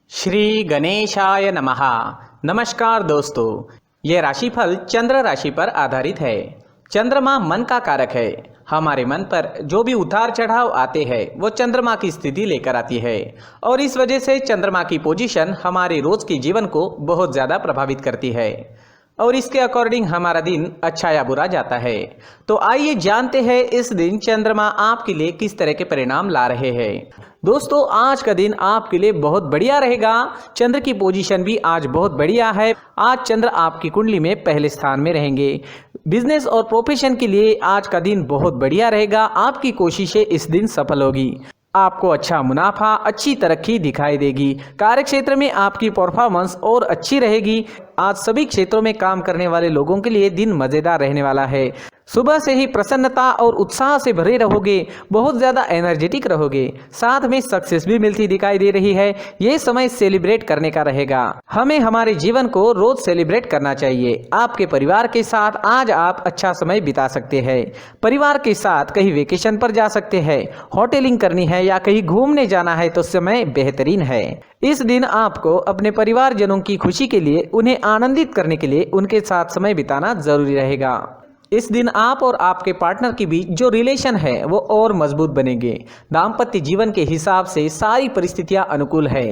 श्री गणेशाय नमः। नमस्कार दोस्तों, ये राशिफल चंद्र राशि पर आधारित है। चंद्रमा मन का कारक है। हमारे मन पर जो भी उतार चढ़ाव आते हैं वो चंद्रमा की स्थिति लेकर आती है और इस वजह से चंद्रमा की पोजीशन हमारे रोज के जीवन को बहुत ज़्यादा प्रभावित करती है और इसके अकॉर्डिंग हमारा दिन अच्छा या बुरा जाता है। तो आइए जानते हैं इस दिन चंद्रमा आपके लिए किस तरह के परिणाम ला रहे हैं। दोस्तों, आज का दिन आपके लिए बहुत बढ़िया रहेगा। चंद्र की पोजीशन भी आज बहुत बढ़िया है। आज चंद्र आपकी कुंडली में पहले स्थान में रहेंगे। बिजनेस और प्रोफेशन के लिए आज का दिन बहुत बढ़िया रहेगा। आपकी कोशिशें इस दिन सफल होगी। आपको अच्छा मुनाफा, अच्छी तरक्की दिखाई देगी। कार्य क्षेत्र में आपकी परफॉर्मेंस और अच्छी रहेगी। आज सभी क्षेत्रों में काम करने वाले लोगों के लिए दिन मजेदार रहने वाला है। सुबह से ही प्रसन्नता और उत्साह से भरे रहोगे, बहुत ज़्यादा एनर्जेटिक रहोगे। साथ में सक्सेस भी मिलती दिखाई दे रही है। ये समय सेलिब्रेट करने का रहेगा। हमें हमारे जीवन को रोज सेलिब्रेट करना चाहिए। आपके परिवार के साथ आज आप अच्छा समय बिता सकते हैं। परिवार के साथ कहीं वेकेशन पर जा सकते हैं, होटलिंग करनी है या कहीं घूमने जाना है तो समय बेहतरीन है। इस दिन आपको अपने परिवारजनों की खुशी के लिए, उन्हें आनंदित करने के लिए उनके साथ समय बिताना जरूरी रहेगा। इस दिन आप और आपके पार्टनर के बीच जो रिलेशन है वो और मजबूत बनेंगे। दाम्पत्य जीवन के हिसाब से सारी परिस्थितियां अनुकूल है।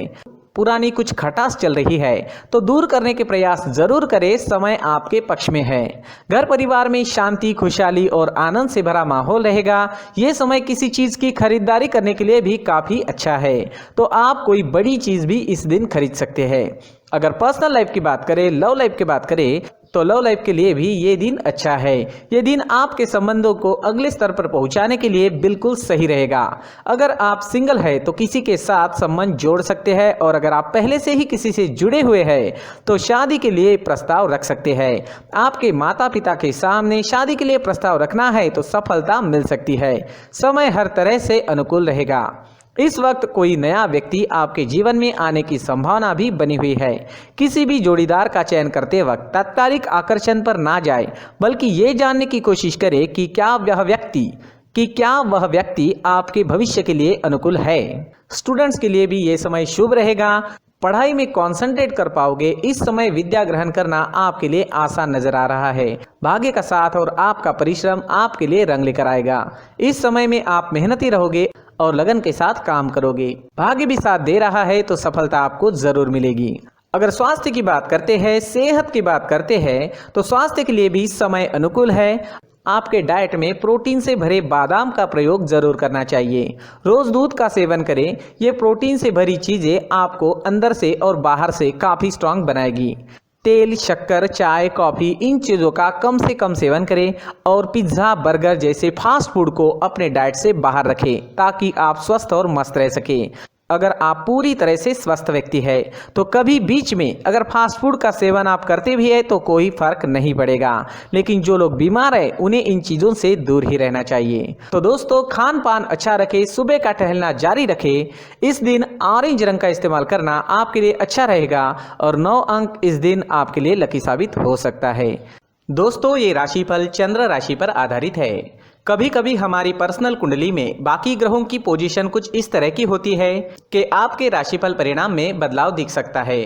पुरानी कुछ खटास चल रही है तो दूर करने के प्रयास जरूर करें। समय आपके पक्ष में है। घर परिवार में शांति, खुशहाली और आनंद से भरा माहौल रहेगा। ये समय किसी चीज की खरीदारी करने के लिए भी काफी अच्छा है, तो आप कोई बड़ी चीज भी इस दिन खरीद सकते हैं। अगर पर्सनल लाइफ की बात करें, लव लाइफ की बात करें तो लव लाइफ के लिए भी ये दिन अच्छा है। ये दिन आपके संबंधों को अगले स्तर पर पहुंचाने के लिए बिल्कुल सही रहेगा। अगर आप सिंगल है तो किसी के साथ संबंध जोड़ सकते हैं और अगर आप पहले से ही किसी से जुड़े हुए हैं तो शादी के लिए प्रस्ताव रख सकते हैं। आपके माता पिता के सामने शादी के लिए प्रस्ताव रखना है तो सफलता मिल सकती है। समय हर तरह से अनुकूल रहेगा। इस वक्त कोई नया व्यक्ति आपके जीवन में आने की संभावना भी बनी हुई है। किसी भी जोड़ीदार का चयन करते वक्त तात्कालिक आकर्षण पर ना जाए, बल्कि ये जानने की कोशिश करें कि क्या वह व्यक्ति आपके भविष्य के लिए अनुकूल है। स्टूडेंट्स के लिए भी ये समय शुभ रहेगा। पढ़ाई में कंसंट्रेट कर पाओगे। इस समय विद्या ग्रहण करना आपके लिए आसान नजर आ रहा है। भाग्य का साथ और आपका परिश्रम आपके लिए रंग लेकर आएगा। इस समय में आप मेहनती रहोगे और लगन के साथ काम करोगे। भाग्य भी साथ दे रहा है तो सफलता आपको जरूर मिलेगी। अगर स्वास्थ्य की बात करते हैं, सेहत की बात करते हैं तो स्वास्थ्य के लिए भी समय अनुकूल है। आपके डाइट में प्रोटीन से भरे बादाम का प्रयोग जरूर करना चाहिए। रोज दूध का सेवन करें। ये प्रोटीन से भरी चीजें आपको अंदर से और बाहर से काफी स्ट्रांग बनाएगी। तेल, शक्कर, चाय, कॉफी, इन चीज़ों का कम से कम सेवन करें और पिज्ज़ा, बर्गर जैसे फास्ट फूड को अपने डाइट से बाहर रखें ताकि आप स्वस्थ और मस्त रह सकें। अगर आप पूरी तरह से स्वस्थ व्यक्ति है तो कभी बीच में अगर फास्ट फूड का सेवन आप करते भी है तो कोई फर्क नहीं पड़ेगा, लेकिन जो लोग बीमार है उन्हें इन चीज़ों से दूर ही रहना चाहिए। तो दोस्तों, खान पान अच्छा रखें, सुबह का टहलना जारी रखें। इस दिन ऑरेंज रंग का इस्तेमाल करना आपके लिए अच्छा रहेगा और 9 अंक इस दिन आपके लिए लकी साबित हो सकता है। दोस्तों, ये राशिफल चंद्र राशि पर आधारित है। कभी कभी हमारी पर्सनल कुंडली में बाकी ग्रहों की पोजीशन कुछ इस तरह की होती है कि आपके राशिफल परिणाम में बदलाव दिख सकता है।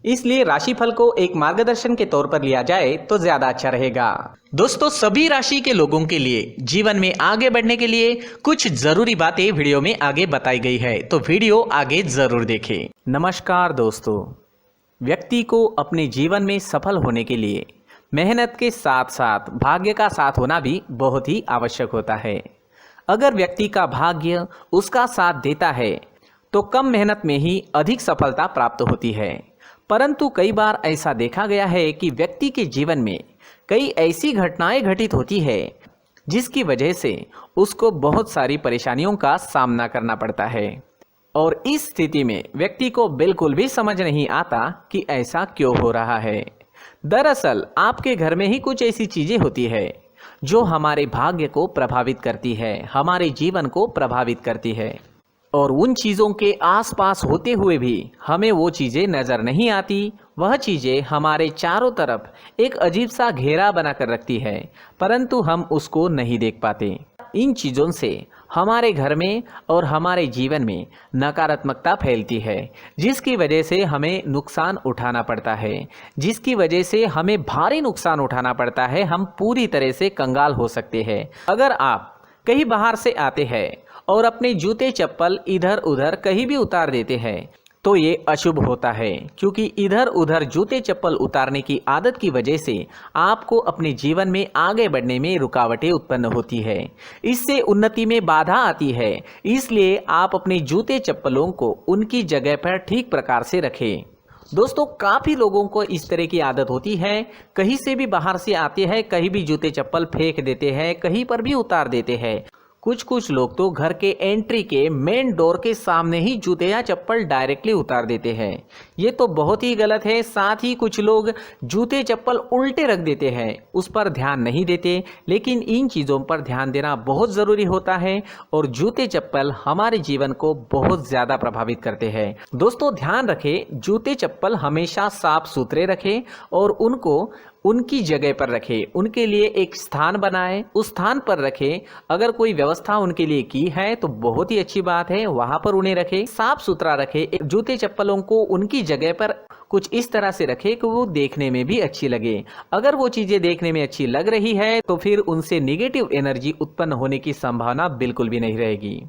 इसलिए राशिफल को एक मार्गदर्शन के तौर पर लिया जाए तो ज्यादा अच्छा रहेगा। दोस्तों, सभी राशि के लोगों के लिए जीवन में आगे बढ़ने के लिए कुछ जरूरी बातें वीडियो में आगे बताई गई है, तो वीडियो आगे जरूर देखें। नमस्कार दोस्तों, व्यक्ति को अपने जीवन में सफल होने के लिए मेहनत के साथ साथ भाग्य का साथ होना भी बहुत ही आवश्यक होता है। अगर व्यक्ति का भाग्य उसका साथ देता है तो कम मेहनत में ही अधिक सफलता प्राप्त होती है, परंतु कई बार ऐसा देखा गया है कि व्यक्ति के जीवन में कई ऐसी घटनाएं घटित होती है जिसकी वजह से उसको बहुत सारी परेशानियों का सामना करना पड़ता है और इस स्थिति में व्यक्ति को बिल्कुल भी समझ नहीं आता कि ऐसा क्यों हो रहा है। दरअसल आपके घर में ही कुछ ऐसी चीजें होती है जो हमारे भाग्य को प्रभावित करती है, हमारे जीवन को प्रभावित करती है और उन चीज़ों के आसपास होते हुए भी हमें वो चीज़ें नज़र नहीं आती। वह चीज़ें हमारे चारों तरफ एक अजीब सा घेरा बनाकर रखती है, परंतु हम उसको नहीं देख पाते। इन चीज़ों से हमारे घर में और हमारे जीवन में नकारात्मकता फैलती है, जिसकी वजह से हमें नुकसान उठाना पड़ता है, जिसकी वजह से हमें भारी नुकसान उठाना पड़ता है। हम पूरी तरह से कंगाल हो सकते हैं। अगर आप कहीं बाहर से आते हैं और अपने जूते चप्पल इधर उधर कहीं भी उतार देते हैं तो ये अशुभ होता है, क्योंकि इधर उधर जूते चप्पल उतारने की आदत की वजह से आपको अपने जीवन में आगे बढ़ने में रुकावटें उत्पन्न होती है। इससे उन्नति में बाधा आती है। इसलिए आप अपने जूते चप्पलों को उनकी जगह पर ठीक प्रकार से रखें। दोस्तों, काफ़ी लोगों को इस तरह की आदत होती है, कहीं से भी बाहर से आते हैं, कहीं भी जूते चप्पल फेंक देते हैं, कहीं पर भी उतार देते हैं। कुछ लोग तो घर के एंट्री के मेन डोर के सामने ही जूते या चप्पल डायरेक्टली उतार देते हैं। ये तो बहुत ही गलत है। साथ ही कुछ लोग जूते चप्पल उल्टे रख देते हैं, उस पर ध्यान नहीं देते। लेकिन इन चीज़ों पर ध्यान देना बहुत ज़रूरी होता है और जूते चप्पल हमारे जीवन को बहुत ज़्यादा प्रभावित करते हैं। दोस्तों, ध्यान रखें, जूते चप्पल हमेशा साफ सुथरे रखें और उनको उनकी जगह पर रखें। उनके लिए एक स्थान बनाएं, उस स्थान पर रखें। अगर कोई व्यवस्था उनके लिए की है तो बहुत ही अच्छी बात है, वहां पर उन्हें रखें, साफ सुथरा रखें। जूते चप्पलों को उनकी जगह पर कुछ इस तरह से रखें कि वो देखने में भी अच्छी लगे। अगर वो चीज़ें देखने में अच्छी लग रही है तो फिर उनसे निगेटिव एनर्जी उत्पन्न होने की संभावना बिल्कुल भी नहीं रहेगी।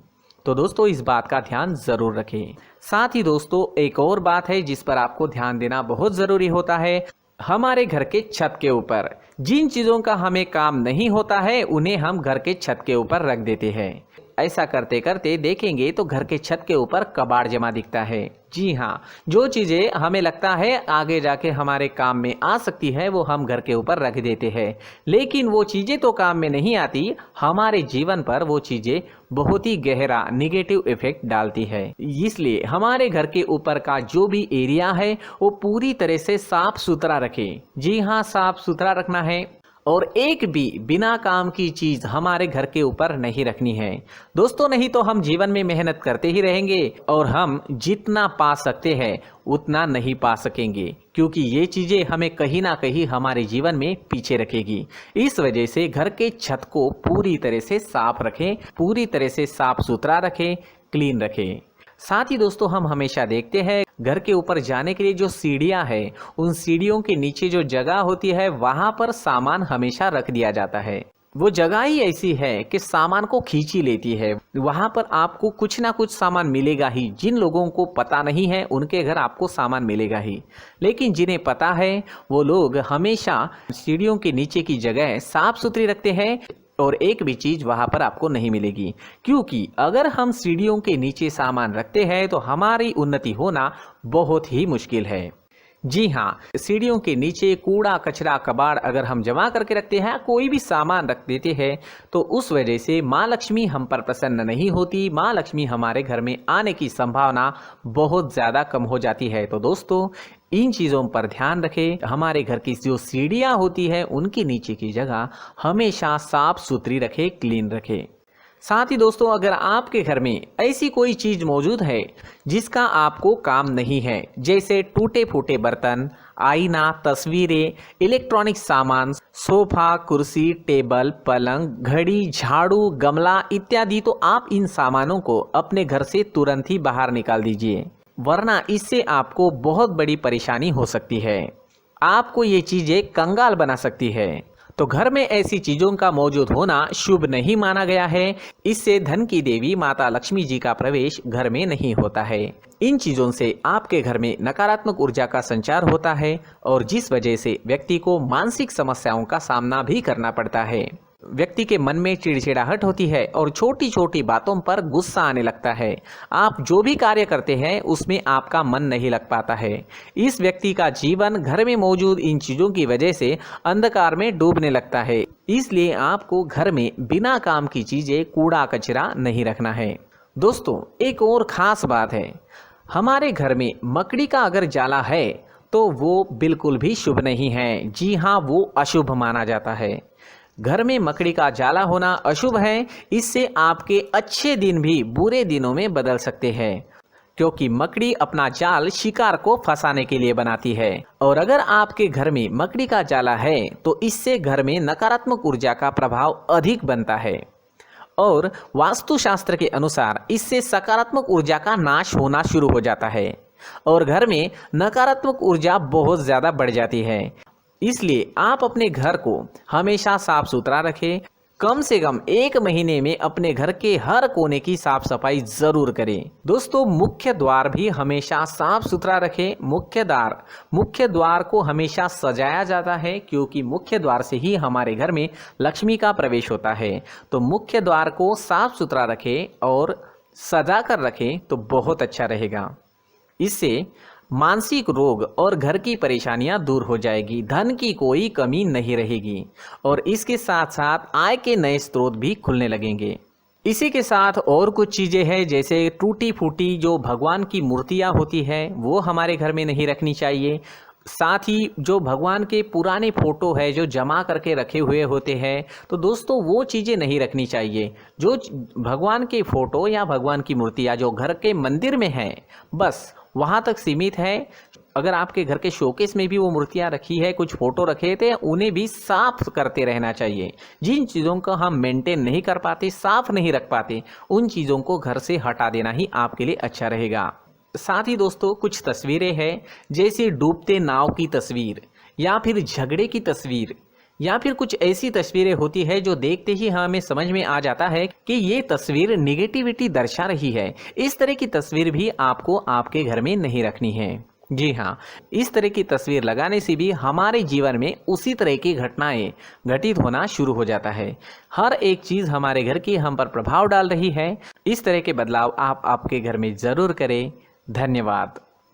तो दोस्तों, इस बात का ध्यान ज़रूर रखें। साथ ही दोस्तों, एक और बात है जिस पर आपको ध्यान देना बहुत ज़रूरी होता है। हमारे घर के छत के ऊपर जिन चीज़ों का हमें काम नहीं होता है उन्हें हम घर के छत के ऊपर रख देते हैं। ऐसा करते करते देखेंगे तो घर के छत के ऊपर कबाड़ जमा दिखता है। जी हाँ, जो चीज़ें हमें लगता है आगे जाके हमारे काम में आ सकती है वो हम घर के ऊपर रख देते हैं, लेकिन वो चीज़ें तो काम में नहीं आती। हमारे जीवन पर वो चीज़ें बहुत ही गहरा निगेटिव इफेक्ट डालती है। इसलिए हमारे घर के ऊपर का जो भी एरिया है वो पूरी तरह से साफ सुथरा रखें। जी हाँ, साफ सुथरा रखना है और एक भी बिना काम की चीज हमारे घर के ऊपर नहीं रखनी है। दोस्तों, नहीं तो हम जीवन में मेहनत करते ही रहेंगे और हम जितना पा सकते हैं उतना नहीं पा सकेंगे, क्योंकि ये चीजें हमें कहीं ना कहीं हमारे जीवन में पीछे रखेगी। इस वजह से घर के छत को पूरी तरह से साफ रखें, पूरी तरह से साफ सुथरा रखें, क्लीन रखें। साथ ही दोस्तों, हम हमेशा देखते हैं घर के ऊपर जाने के लिए जो सीढ़ियां हैं, उन सीढ़ियों के नीचे जो जगह होती है वहां पर सामान हमेशा रख दिया जाता है। वो जगह ही ऐसी है कि सामान को खींच ही लेती है। वहां पर आपको कुछ ना कुछ सामान मिलेगा ही। जिन लोगों को पता नहीं है उनके घर आपको सामान मिलेगा ही, लेकिन जिन्हें पता है वो लोग हमेशा सीढ़ियों के नीचे की जगह साफ सुथरी रखते हैं और एक भी चीज वहां पर आपको नहीं मिलेगी। क्योंकि अगर हम सीढ़ियों के नीचे सामान रखते हैं तो हमारी उन्नति होना बहुत ही मुश्किल है। जी हाँ, सीढ़ियों के नीचे कूड़ा कचरा कबाड़ अगर हम जमा करके रखते हैं, कोई भी सामान रख देते हैं, तो उस वजह से माँ लक्ष्मी हम पर प्रसन्न नहीं होती। माँ लक्ष्मी हमारे घर में आने की संभावना बहुत ज़्यादा कम हो जाती है। तो दोस्तों, इन चीज़ों पर ध्यान रखें। हमारे घर की जो सीढ़ियाँ होती है उनके नीचे की जगह हमेशा साफ सुथरी रखें, क्लीन रखें। साथ ही दोस्तों, अगर आपके घर में ऐसी कोई चीज़ मौजूद है जिसका आपको काम नहीं है, जैसे टूटे फूटे बर्तन, आईना, तस्वीरें, इलेक्ट्रॉनिक सामान, सोफा, कुर्सी, टेबल, पलंग, घड़ी, झाड़ू, गमला इत्यादि, तो आप इन सामानों को अपने घर से तुरंत ही बाहर निकाल दीजिए, वरना इससे आपको बहुत बड़ी परेशानी हो सकती है। आपको ये चीज़ें कंगाल बना सकती है। तो घर में ऐसी चीजों का मौजूद होना शुभ नहीं माना गया है। इससे धन की देवी माता लक्ष्मी जी का प्रवेश घर में नहीं होता है। इन चीजों से आपके घर में नकारात्मक ऊर्जा का संचार होता है और जिस वजह से व्यक्ति को मानसिक समस्याओं का सामना भी करना पड़ता है। व्यक्ति के मन में चिड़चिड़ाहट होती है और छोटी छोटी बातों पर गुस्सा आने लगता है। आप जो भी कार्य करते हैं उसमें आपका मन नहीं लग पाता है। इस व्यक्ति का जीवन घर में मौजूद इन चीज़ों की वजह से अंधकार में डूबने लगता है। इसलिए आपको घर में बिना काम की चीज़ें, कूड़ा कचरा नहीं रखना है। दोस्तों, एक और ख़ास बात है, हमारे घर में मकड़ी का अगर जाला है तो वो बिल्कुल भी शुभ नहीं है। जी हाँ, वो अशुभ माना जाता है। घर में मकड़ी का जाला होना अशुभ है। इससे आपके अच्छे दिन भी बुरे दिनों में बदल सकते हैं, क्योंकि मकड़ी अपना जाल शिकार को फंसाने के लिए बनाती है। और अगर आपके घर में मकड़ी का जाला है तो इससे घर में नकारात्मक ऊर्जा का प्रभाव अधिक बनता है और वास्तुशास्त्र के अनुसार इससे सकारात्मक ऊर्जा का नाश होना शुरू हो जाता है और घर में नकारात्मक ऊर्जा बहुत ज़्यादा बढ़ जाती है। इसलिए आप अपने घर को हमेशा साफ सुथरा रखें। कम से कम 1 महीने में अपने घर के हर कोने की साफ सफाई जरूर करें। दोस्तों, मुख्य द्वार भी हमेशा साफ सुथरा रखें। मुख्य द्वार को हमेशा सजाया जाता है क्योंकि मुख्य द्वार से ही हमारे घर में लक्ष्मी का प्रवेश होता है। तो मुख्य द्वार को साफ सुथरा रखें और सजा कर रखें तो बहुत अच्छा रहेगा। इससे मानसिक रोग और घर की परेशानियां दूर हो जाएगी, धन की कोई कमी नहीं रहेगी और इसके साथ साथ आय के नए स्रोत भी खुलने लगेंगे। इसी के साथ और कुछ चीज़ें हैं, जैसे टूटी फूटी जो भगवान की मूर्तियां होती है वो हमारे घर में नहीं रखनी चाहिए। साथ ही जो भगवान के पुराने फोटो है जो जमा करके रखे हुए होते हैं, तो दोस्तों वो चीज़ें नहीं रखनी चाहिए। जो भगवान के फोटो या भगवान की मूर्तियाँ जो घर के मंदिर में हैं बस वहाँ तक सीमित है। अगर आपके घर के शोकेस में भी वो मूर्तियाँ रखी है, कुछ फोटो रखे थे, उन्हें भी साफ करते रहना चाहिए। जिन चीज़ों को हम मेंटेन नहीं कर पाते, साफ नहीं रख पाते, उन चीज़ों को घर से हटा देना ही आपके लिए अच्छा रहेगा। साथ ही दोस्तों कुछ तस्वीरें हैं, जैसे डूबते नाव की तस्वीर या फिर झगड़े की तस्वीर या फिर कुछ ऐसी तस्वीरें होती है जो देखते ही हमें समझ में आ जाता है कि ये तस्वीर निगेटिविटी दर्शा रही है। इस तरह की तस्वीर भी आपको आपके घर में नहीं रखनी है। जी हाँ, इस तरह की तस्वीर लगाने से भी हमारे जीवन में उसी तरह की घटनाएं घटित होना शुरू हो जाता है। हर एक चीज़ हमारे घर की हम पर प्रभाव डाल रही है। इस तरह के बदलाव आप आपके घर में ज़रूर करें। धन्यवाद।